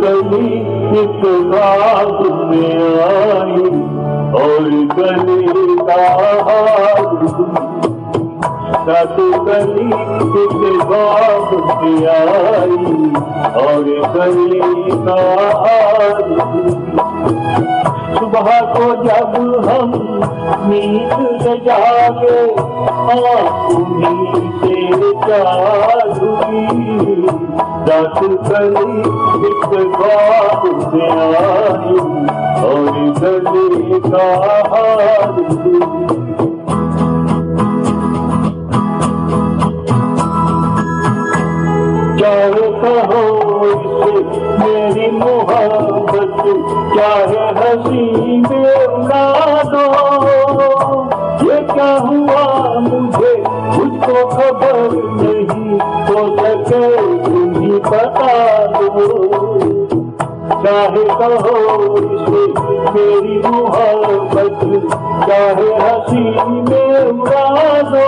कली एक बाग में आई और गली का हार रात कली एक बाग में आई और गली का हार सुबह को जब हम नींद से जागे उन्हीं से जागुई रात कली एक बाग में आई और गली का हार चाहे कहो इसे मेरी मोहब्बत चाहे हंसी में उड़ा दो ये क्या हुआ मुझे मुझको खबर नहीं हो सके तुम्हीं बता दो चाहे कहो इसे मेरी मोहब्बत चाहे हंसी में उड़ा दो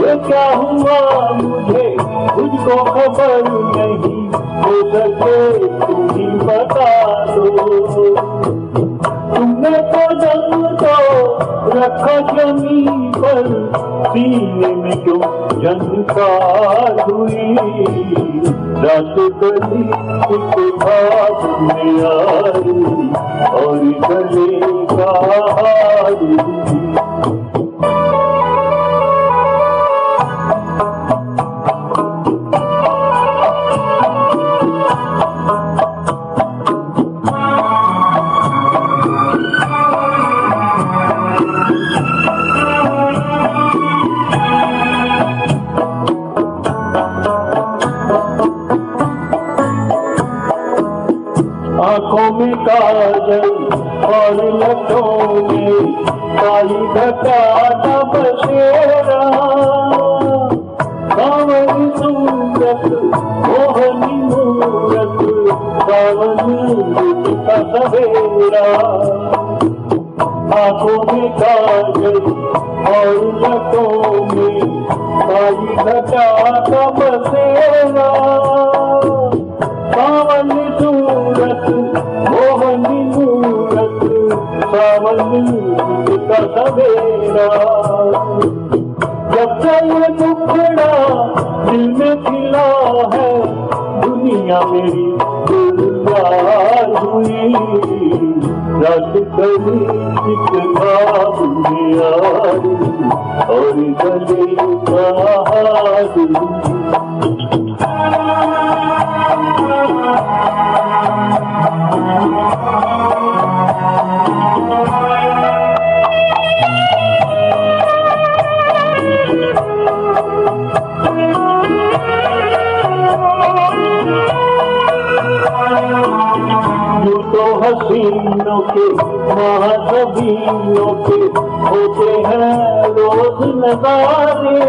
ये क्या हुआ मुझे मुझको खबर नहीं हो सके तुम्हीं बता दो तुमने कदम तो रखा जमीन पर सीने में क्यों झंकार हुई रात कली एक बाग में आई और गले का हार आँखों में काजल और लटों में काली घटा का बसेरा सावनी सूरत मोहनी मूरत सावनी का सवेरा आँखों में काजल और लटों में काली घटा का बसेरा सावनी सूरत मोहनी मूरत सावनी का सवेरा जब से ये दुखड़ा दिल में खिला है दुनिया मेरी दिलदार हुई रात कली एक बाग में आई और गले का हार तो हसीनों के महासबीनों के होते हैं रोज नजारे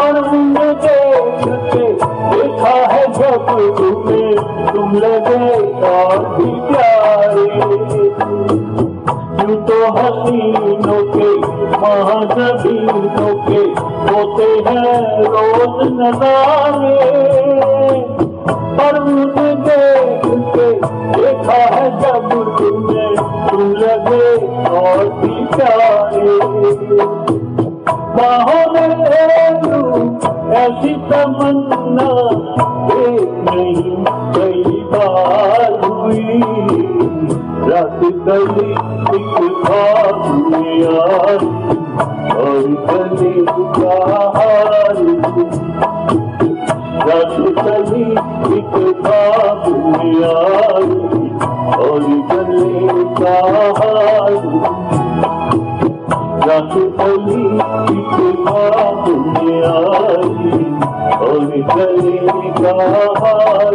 और उन्हें देख के देखा है जब तुम्हें तुम लगे और भी प्यारे यूं तो हसीनों के महासबीनों के होते हैं रोज नजारे पर मुझे देख के देखा है जब तुमने तुम लगे और भी प्यारे बाहों में ले लूं ऐसी तमन्ना एक नहीं कई बार हुई रात कली एक बाग में आई और गले का हार रात कली एक बाग में आई और गले का हार रात कली एक बाग में आई और गले का हार